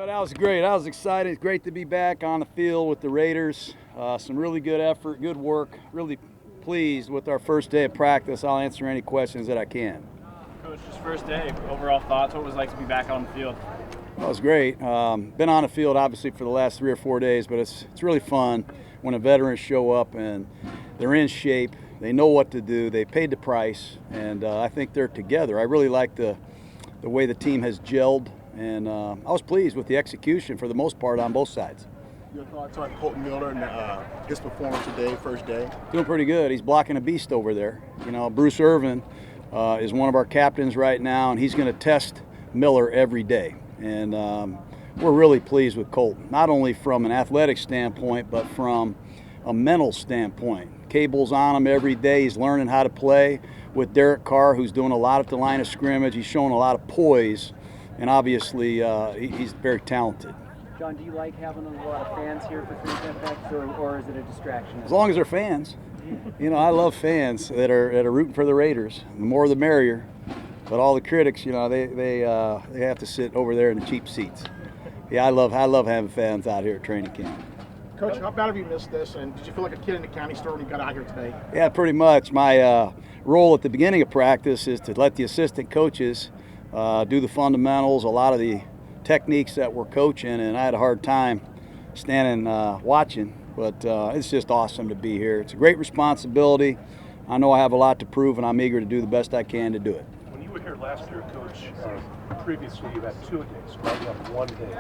Well, that was great. That was exciting. It's great to be back on the field with the Raiders. Some really good effort, good work. Really pleased with our first day of practice. I'll answer any questions that I can. Coach, just first day, overall thoughts, what was it like to be back on the field? That was great. Been on the field obviously for the last 3 or 4 days, but it's really fun when the veterans show up and they're in shape. They know what to do. They paid the price, and I think they're together. I really like the way the team has gelled, and I was pleased with the execution for the most part on both sides. Your thoughts on Colton Miller and his performance today, first day? Doing pretty good. He's blocking a beast over there. You know, Bruce Irvin is one of our captains right now, and he's going to test Miller every day. And we're really pleased with Colton, not only from an athletic standpoint, but from a mental standpoint. Cable's on him every day. He's learning how to play with Derek Carr, who's doing a lot at the line of scrimmage. He's showing a lot of poise, and obviously he's very talented. John, do you like having a lot of fans here for Critics FX, or is it a distraction? As long as they're fans. You know, I love fans that are rooting for the Raiders. The more the merrier. But all the critics, you know, they have to sit over there in the cheap seats. Yeah, I love having fans out here at training camp. Coach, how bad have you missed this? And did you feel like a kid in the candy store when you got out here today? Yeah, pretty much. My role at the beginning of practice is to let the assistant coaches do the fundamentals, a lot of the techniques that we're coaching, and I had a hard time standing watching. But it's just awesome to be here. It's a great responsibility. I know I have a lot to prove, and I'm eager to do the best I can to do it. You were here last year, Coach. Previously, you had 2 days. Now you have 1 day.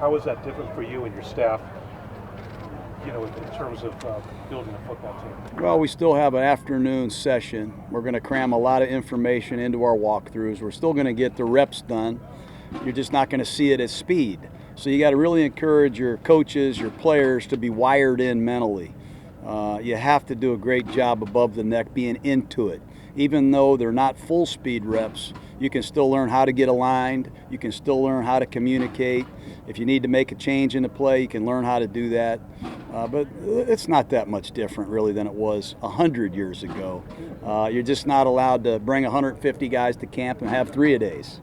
How is that different for you and your staff, you know, in terms of building a football team? Well, we still have an afternoon session. We're going to cram a lot of information into our walkthroughs. We're still going to get the reps done. You're just not going to see it at speed. So you got to really encourage your coaches, your players to be wired in mentally. You have to do a great job above the neck being into it. Even though they're not full speed reps, you can still learn how to get aligned. You can still learn how to communicate. If you need to make a change in the play, you can learn how to do that. But it's not that much different really than it was 100 years ago. You're just not allowed to bring 150 guys to camp and have 3-a-days.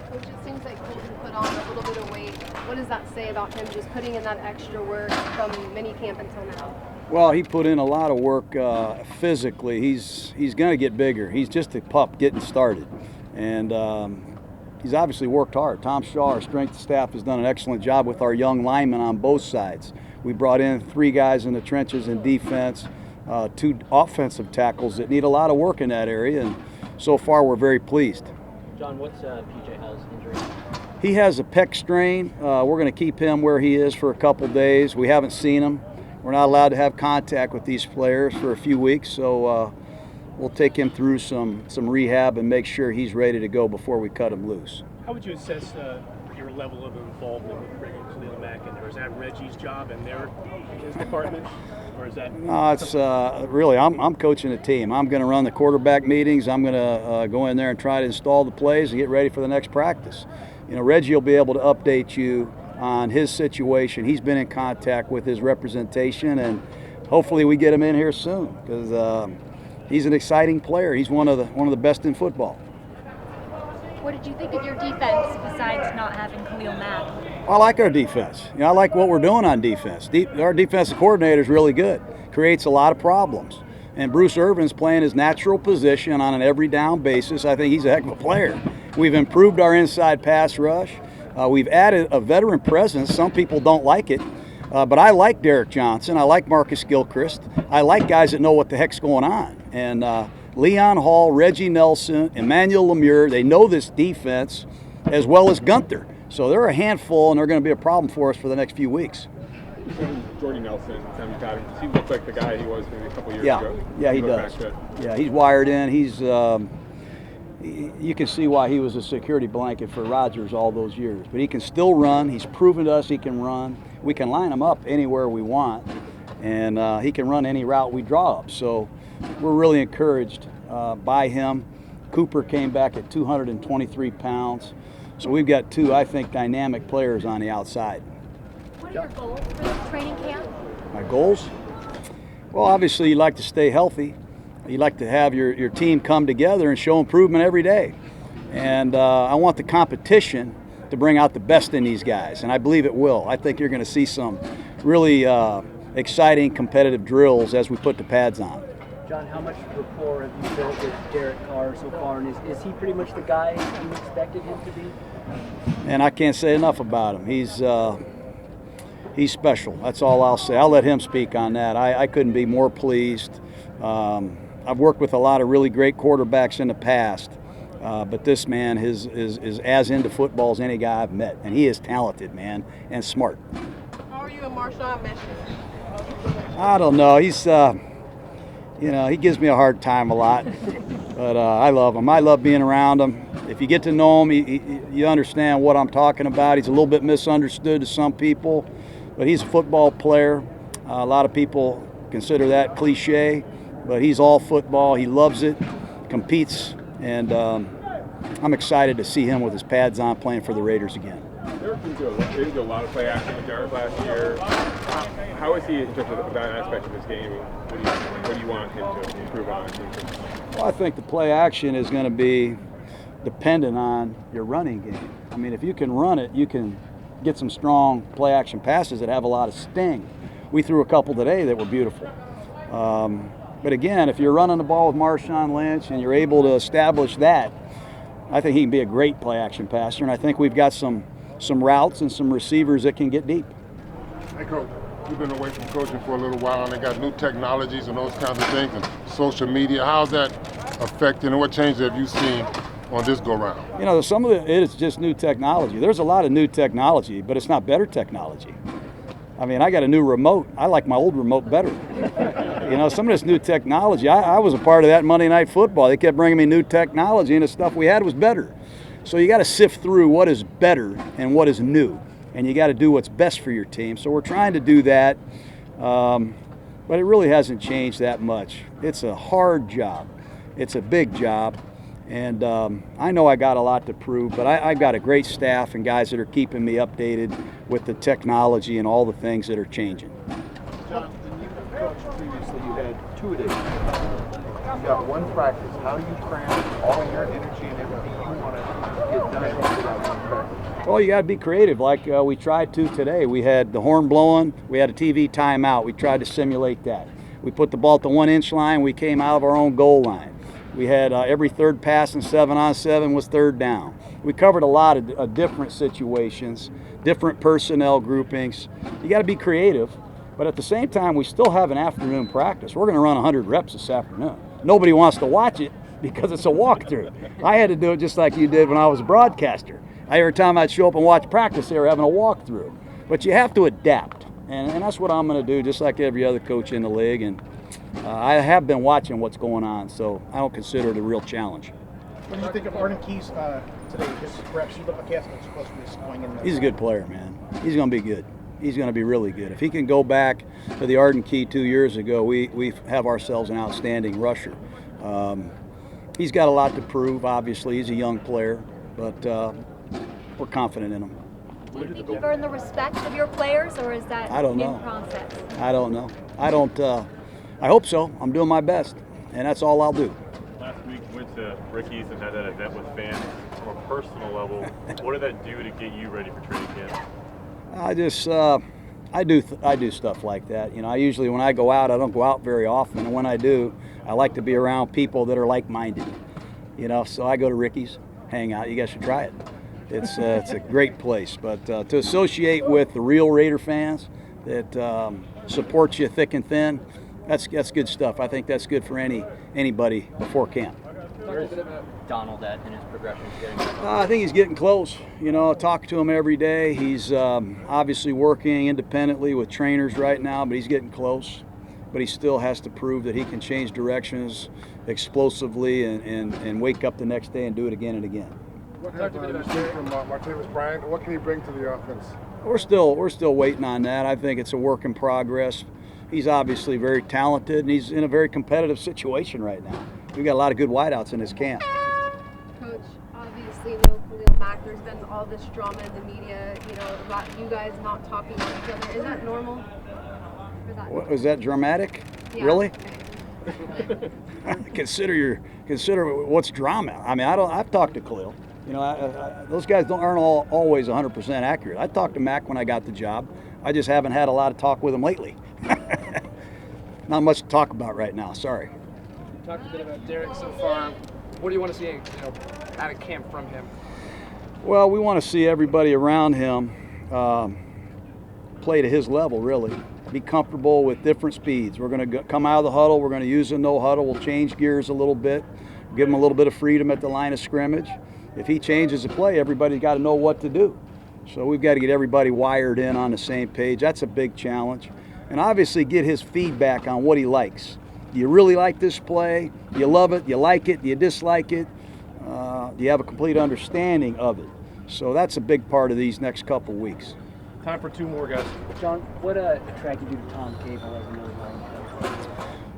Coach, it seems like Colton put on a little bit of weight. What does that say about him just putting in that extra work from minicamp until now? Well, he put in a lot of work physically. He's going to get bigger. He's just a pup getting started. And he's obviously worked hard. Tom Shaw, our strength staff, has done an excellent job with our young linemen on both sides. We brought in 3 guys in the trenches in defense, 2 offensive tackles that need a lot of work in that area. And so far, we're very pleased. John, what's P.J. Hall's injury? He has a pec strain. We're going to keep him where he is for a couple days. We haven't seen him. We're not allowed to have contact with these players for a few weeks, so we'll take him through some rehab and make sure he's ready to go before we cut him loose. How would you assess your level of involvement with bringing Khalil Mack in there? Is that Reggie's job and his department, or is that? No, it's really I'm coaching the team. I'm going to run the quarterback meetings. I'm going to go in there and try to install the plays and get ready for the next practice. You know, Reggie will be able to update you on his situation. He's been in contact with his representation, and hopefully we get him in here soon because he's an exciting player. He's one of the best in football. What did you think of your defense besides not having Khalil Mack? I like our defense. You know, I like what we're doing on defense. Our defensive coordinator is really good. Creates a lot of problems. And Bruce Irvin's playing his natural position on an every down basis. I think he's a heck of a player. We've improved our inside pass rush. We've added a veteran presence. Some people don't like it, but I like Derek Johnson. I like Marcus Gilchrist. I like guys that know what the heck's going on. And Leon Hall, Reggie Nelson, Emmanuel Lemire, they know this defense as well as Gunther. So they're a handful, and they're going to be a problem for us for the next few weeks. Jordy Nelson, he looks like the guy he was maybe a couple years ago. Yeah, he does. Yeah, he's wired in. He's you can see why he was a security blanket for Rodgers all those years. But he can still run. He's proven to us he can run. We can line him up anywhere we want, and he can run any route we draw up. So we're really encouraged by him. Cooper came back at 223 pounds. So we've got 2, I think, dynamic players on the outside. What are your goals for this training camp? My goals? Well, obviously you'd like to stay healthy. You'd like to have your team come together and show improvement every day. And I want the competition to bring out the best in these guys, and I believe it will. I think you're going to see some really exciting competitive drills as we put the pads on. Jon, how much rapport have you built with Derek Carr so far, and is he pretty much the guy you expected him to be? And I can't say enough about him. He's special. That's all I'll say. I'll let him speak on that. I couldn't be more pleased. I've worked with a lot of really great quarterbacks in the past, but this man is as into football as any guy I've met, and he is talented, man, and smart. How are you and Marshawn meshing? I don't know. He's, he gives me a hard time a lot, but I love him. I love being around him. If you get to know him, you understand what I'm talking about. He's a little bit misunderstood to some people, but he's a football player. A lot of people consider that cliche, but he's all football. He loves it, competes, and I'm excited to see him with his pads on playing for the Raiders again. They did a lot of play action with Derek last year. How is he in terms of that aspect of his game? What do you want him to improve on? Well, I think the play action is going to be dependent on your running game. I mean, if you can run it, you can get some strong play action passes that have a lot of sting. We threw a couple today that were beautiful. But again, if you're running the ball with Marshawn Lynch and you're able to establish that, I think he can be a great play action passer, and I think we've got some routes and some receivers that can get deep. Hey, Coach, you've been away from coaching for a little while, and they got new technologies and those kinds of things, and social media. How's that affecting, and what changes have you seen on this go-round? Some of it is just new technology. There's a lot of new technology, but it's not better technology. I mean, I got a new remote. I like my old remote better. Some of this new technology, I was a part of that Monday Night Football. They kept bringing me new technology, and the stuff we had was better. So you got to sift through what is better and what is new, and you got to do what's best for your team. So we're trying to do that, but it really hasn't changed that much. It's a hard job. It's a big job, and I know I got a lot to prove, but I've got a great staff and guys that are keeping me updated with the technology and all the things that are changing. Jon, you coached previously, you had 2 a day. You got 1 practice. How do you cram all your energy and everything you want to get done into that 1 practice? Well, you got to be creative like we tried to today. We had the horn blowing. We had a TV timeout. We tried to simulate that. We put the ball at the 1-inch line. We came out of our own goal line. We had every third pass in 7-on-7 was third down. We covered a lot of different situations, different personnel groupings. You got to be creative, but at the same time, we still have an afternoon practice. We're going to run 100 reps this afternoon. Nobody wants to watch it because it's a walkthrough. I had to do it just like you did when I was a broadcaster. Every time I'd show up and watch practice, they were having a walkthrough. But you have to adapt, and that's what I'm going to do, just like every other coach in the league. And I have been watching what's going on, so I don't consider it a real challenge. What do you think of Arden Key's today? His reps, he looked like he has supposed to be going in there. He's a good player, man. He's going to be good. He's going to be really good. If he can go back to the Arden Key 2 years ago, we have ourselves an outstanding rusher. He's got a lot to prove, obviously. He's a young player, but we're confident in him. Do you think you've earned the respect of your players, or is that in process? I don't know. I hope so. I'm doing my best, and that's all I'll do. Last week you went to Ricky's and had that event with fans. From a personal level, what did that do to get you ready for training camp? I do stuff like that. I usually, when I go out, I don't go out very often, and when I do, I like to be around people that are like-minded. So I go to Ricky's, hang out. You guys should try it. It's a great place. But to associate with the real Raider fans that support you thick and thin, that's good stuff. I think that's good for anybody before camp. Where's Donald at in his progression? I think he's getting close. I talk to him every day. He's obviously working independently with trainers right now, but he's getting close. But he still has to prove that he can change directions explosively and wake up the next day and do it again and again. What have you seen from Martavis Bryant? What can he bring to the offense? We're still waiting on that. I think it's a work in progress. He's obviously very talented, and he's in a very competitive situation right now. We've got a lot of good wideouts in this camp. Coach, obviously no Khalil Mack. There's been all this drama in the media, about you guys not talking to each other. Is that normal? Was that dramatic? Yeah. Really? consider what's drama. I mean, I've talked to Khalil. You know, those guys aren't always 100% accurate. I talked to Mac when I got the job. I just haven't had a lot of talk with him lately. Not much to talk about right now. Sorry. You talked a bit about Derek so far. What do you want to see, out of camp from him? Well, we want to see everybody around him play to his level, really. Be comfortable with different speeds. We're going to come out of the huddle. We're going to use a no huddle. We'll change gears a little bit, give him a little bit of freedom at the line of scrimmage. If he changes the play, everybody's got to know what to do. So we've got to get everybody wired in on the same page. That's a big challenge. And obviously get his feedback on what he likes. Do you really like this play? Do you love it? Do you like it? Do you dislike it? Do you have a complete understanding of it? So that's a big part of these next couple weeks. Time for 2 more, guys. Jon, what attracted you to Tom Cable as another line coach?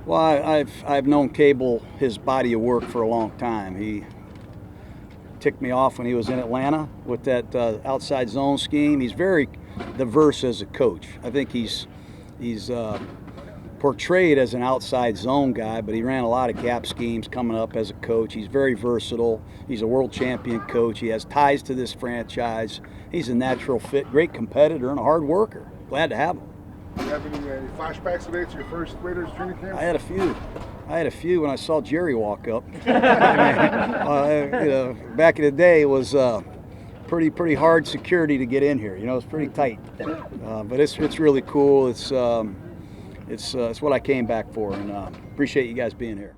Well, I've known Cable, his body of work, for a long time. He ticked me off when he was in Atlanta with that outside zone scheme. He's very diverse as a coach. I think he's portrayed as an outside zone guy, but he ran a lot of gap schemes coming up as a coach. He's very versatile. He's a world champion coach. He has ties to this franchise. He's a natural fit, great competitor, and a hard worker. Glad to have him. Do you have any flashbacks today to your first Raiders training camp? I had a few when I saw Jerry walk up. Back in the day, it was pretty hard security to get in here. It's pretty tight, but it's really cool. It's what I came back for, and appreciate you guys being here.